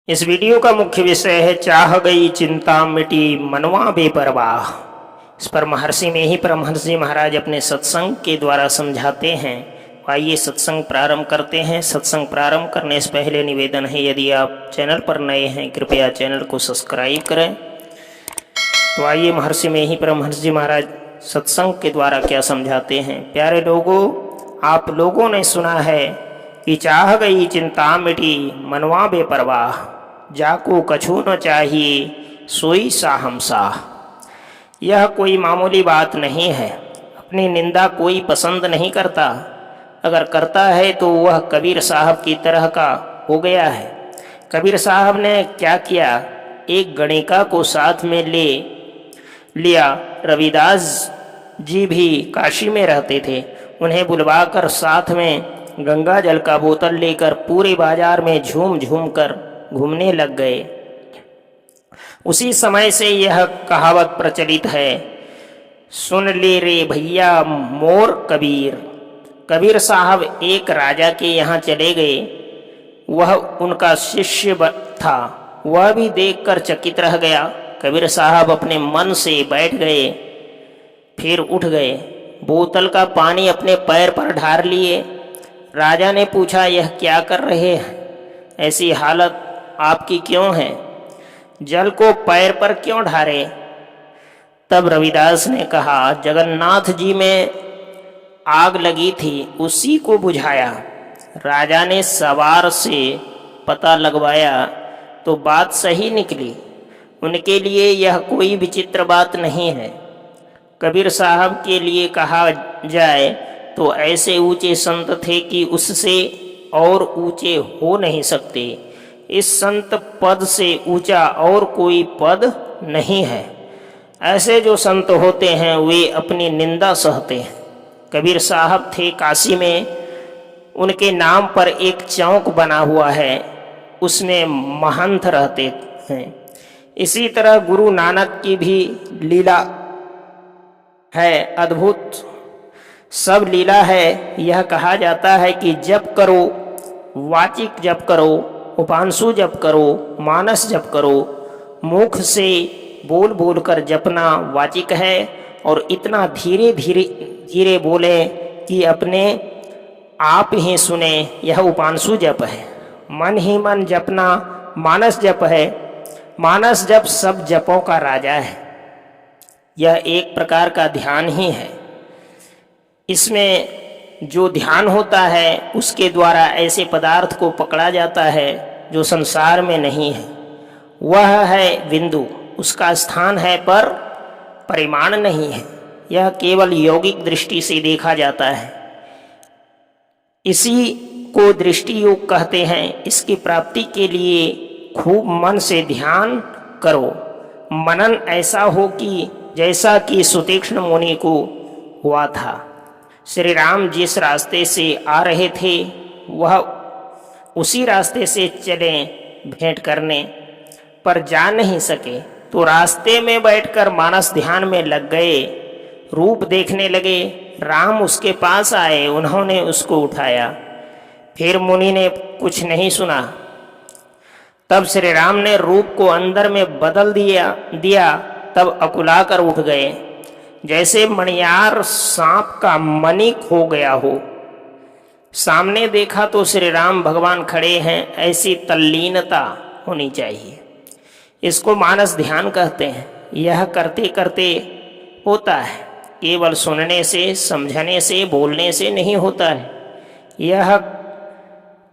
इस वीडियो का मुख्य विषय है चाह गई चिंता मिटी मनवा बेपरवाह। इस पर महर्षि में ही परमहंस जी महाराज अपने सत्संग के द्वारा समझाते हैं। आइए सत्संग प्रारंभ करते हैं। सत्संग प्रारंभ करने से पहले निवेदन है, यदि आप चैनल पर नए हैं कृपया चैनल को सब्सक्राइब करें। तो आइए महर्षि में ही परमहंस जी महाराज सत्संग के द्वारा क्या समझाते हैं। प्यारे लोगों, आप लोगों ने सुना है कि चाह गई चिंता मिटी मनवा बेपरवाह, जाको कछु न चाहिए सोई साहमसाह। यह कोई मामूली बात नहीं है। अपनी निंदा कोई पसंद नहीं करता, अगर करता है तो वह कबीर साहब की तरह का हो गया है। कबीर साहब ने क्या किया, एक गणिका को साथ में ले लिया। रविदास जी भी काशी में रहते थे, उन्हें बुलवाकर साथ में गंगा जल का बोतल लेकर पूरे बाजार में झूम झूम कर घूमने लग गए। उसी समय से यह कहावत प्रचलित है, सुन ले रे भैया मोर कबीर। कबीर साहब एक राजा के यहाँ चले गए। वह उनका शिष्य था, वह भी देखकर चकित रह गया। कबीर साहब अपने मन से बैठ गए, फिर उठ गए, बोतल का पानी अपने पैर पर ढार लिए। राजा ने पूछा, यह क्या कर रहे हैं, ऐसी हालत आपकी क्यों है, जल को पैर पर क्यों ढारे। तब रविदास ने कहा, जगन्नाथ जी में आग लगी थी, उसी को बुझाया। राजा ने सवार से पता लगवाया तो बात सही निकली। उनके लिए यह कोई विचित्र बात नहीं है। कबीर साहब के लिए कहा जाए तो ऐसे ऊंचे संत थे कि उससे और ऊंचे हो नहीं सकते। इस संत पद से ऊंचा और कोई पद नहीं है। ऐसे जो संत होते हैं वे अपनी निंदा सहते हैं। कबीर साहब थे काशी में, उनके नाम पर एक चौक बना हुआ है, उसमें महंत रहते हैं। इसी तरह गुरु नानक की भी लीला है, अद्भुत सब लीला है। यह कहा जाता है कि जप करो, वाचिक जप करो, उपांशु जप करो, मानस जप करो। मुख से बोल बोल कर जपना वाचिक है, और इतना धीरे धीरे धीरे बोले कि अपने आप ही सुने, यह उपांशु जप है। मन ही मन जपना मानस जप है। मानस जप सब जपों का राजा है। यह एक प्रकार का ध्यान ही है। इसमें जो ध्यान होता है उसके द्वारा ऐसे पदार्थ को पकड़ा जाता है जो संसार में नहीं है। वह है बिंदु, उसका स्थान है पर परिमाण नहीं है। यह केवल यौगिक दृष्टि से देखा जाता है। इसी को दृष्टि योग कहते हैं। इसकी प्राप्ति के लिए खूब मन से ध्यान करो। मनन ऐसा हो कि जैसा कि सुतीक्ष्ण मुनि को हुआ था। श्री राम जिस रास्ते से आ रहे थे वह उसी रास्ते से चले भेंट करने, पर जा नहीं सके तो रास्ते में बैठकर मानस ध्यान में लग गए। रूप देखने लगे। राम उसके पास आए, उन्होंने उसको उठाया। फिर मुनि ने कुछ नहीं सुना। तब श्री राम ने रूप को अंदर में बदल दिया। तब अकुलाकर उठ गए, जैसे मणियार सांप का मणि खो गया हो। सामने देखा तो श्री राम भगवान खड़े हैं, ऐसी तल्लीनता होनी चाहिए। इसको मानस ध्यान कहते हैं। यह करते करते होता है, केवल सुनने से, समझने से, बोलने से नहीं होता है। यह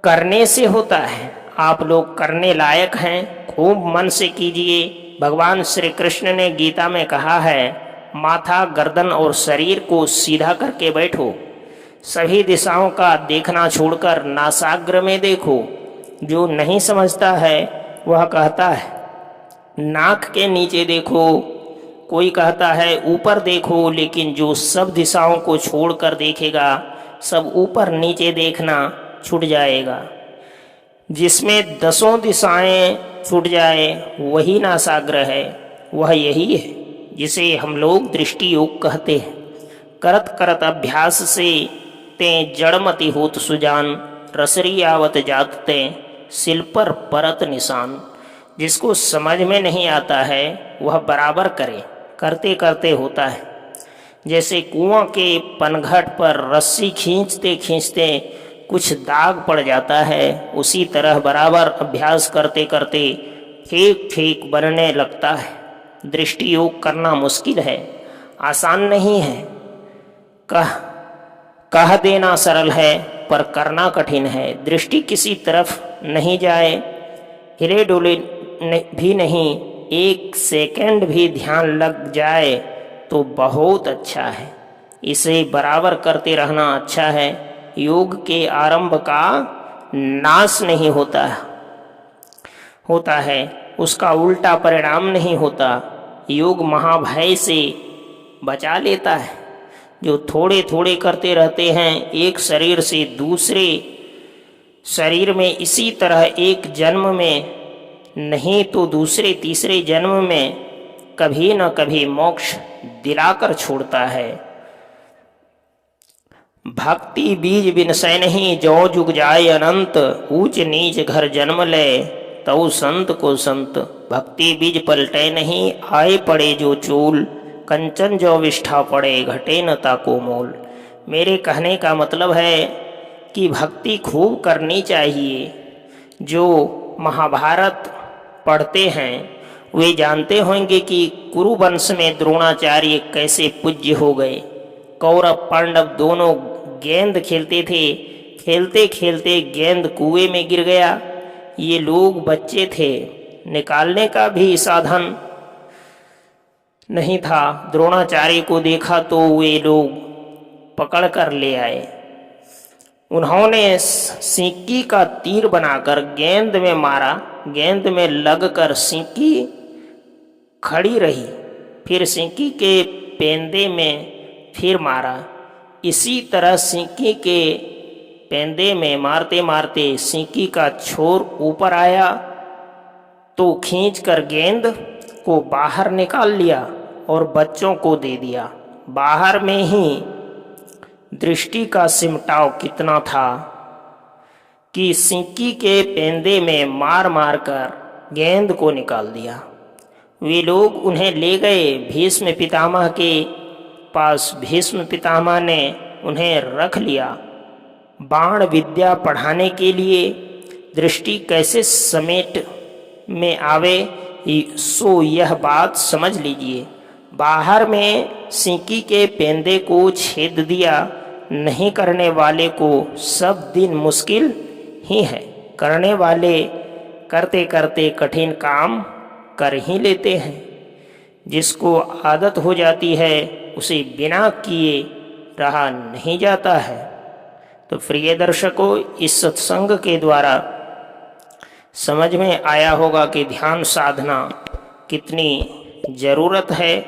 करने से होता है। आप लोग करने लायक हैं, खूब मन से कीजिए। भगवान श्री कृष्ण ने गीता में कहा है, माथा, गर्दन और शरीर को सीधा करके बैठो। सभी दिशाओं का देखना छोड़कर नासाग्र में देखो। जो नहीं समझता है वह कहता है नाक के नीचे देखो, कोई कहता है ऊपर देखो, लेकिन जो सब दिशाओं को छोड़कर देखेगा, सब ऊपर नीचे देखना छूट जाएगा। जिसमें 10 दिशाएं छूट जाए वही नासाग्र है। वह यही है जिसे हम लोग दृष्टि योग कहते हैं। करत करत अभ्यास से ते जड़मति होत सुजान, रसरी आवत जात ते सिल पर परत निशान। जिसको समझ में नहीं आता है वह बराबर करे, करते करते होता है। जैसे कुआं के पनघट पर रस्सी खींचते खींचते कुछ दाग पड़ जाता है, उसी तरह बराबर अभ्यास करते करते ठीक ठीक बनने लगता है। दृष्टि योग करना मुश्किल है, आसान नहीं है। कह देना सरल है पर करना कठिन है। दृष्टि किसी तरफ नहीं जाए, हिले डोले भी नहीं, एक सेकंड भी ध्यान लग जाए तो बहुत अच्छा है। इसे बराबर करते रहना अच्छा है। योग के आरंभ का नाश नहीं होता है, उसका उल्टा परिणाम नहीं होता। योग महाभय से बचा लेता है। जो थोड़े थोड़े करते रहते हैं, एक शरीर से दूसरे शरीर में, इसी तरह एक जन्म में नहीं तो दूसरे तीसरे जन्म में कभी न कभी मोक्ष दिलाकर छोड़ता है। भक्ति बीज बिनसै नहीं, जो जुग जाए अनंत, ऊंच नीच घर जन्म ले तऊ संत को संत। भक्ति बीज पलटे नहीं, आए पड़े जो चूल, कंचन जो विष्ठा पड़े घटे न ताको मोल। मेरे कहने का मतलब है कि भक्ति खूब करनी चाहिए। जो महाभारत पढ़ते हैं वे जानते होंगे कि कुरुवंश में द्रोणाचार्य कैसे पूज्य हो गए। कौरव पांडव दोनों गेंद खेलते थे, खेलते खेलते गेंद कुएं में गिर गया। ये लोग बच्चे थे, निकालने का भी साधन नहीं था। द्रोणाचार्य को देखा तो वे लोग पकड़ कर ले आए। उन्होंने सिक्की का तीर बनाकर गेंद में मारा, गेंद में लगकर सिक्की खड़ी रही, फिर सिक्की के पेंदे में फिर मारा। इसी तरह सिक्की के पेंदे में मारते मारते सिक्की का छोर ऊपर आया तो खींचकर गेंद को बाहर निकाल लिया और बच्चों को दे दिया। बाहर में ही दृष्टि का सिमटाव कितना था कि सिक्की के पेंदे में मार मार कर गेंद को निकाल दिया। वे लोग उन्हें ले गए भीष्म पितामह के पास। भीष्म पितामह ने उन्हें रख लिया बाण विद्या पढ़ाने के लिए। दृष्टि कैसे समेट में आवे सो यह बात समझ लीजिए। बाहर में सिक्की के पेंदे को छेद दिया नहीं करने वाले को सब दिन मुश्किल ही है। करने वाले करते करते कठिन काम कर ही लेते हैं। जिसको आदत हो जाती है उसे बिना किए रहा नहीं जाता है। तो प्रिय दर्शकों, इस सत्संग के द्वारा समझ में आया होगा कि ध्यान साधना कितनी ज़रूरत है।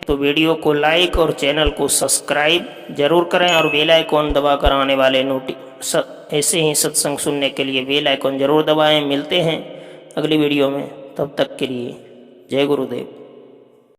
तो वीडियो को लाइक और चैनल को सब्सक्राइब जरूर करें और बेल आइकॉन दबाकर आने वाले ऐसे ही सत्संग सुनने के लिए बेल आइकॉन जरूर दबाएं। मिलते हैं अगली वीडियो में, तब तक के लिए जय गुरुदेव।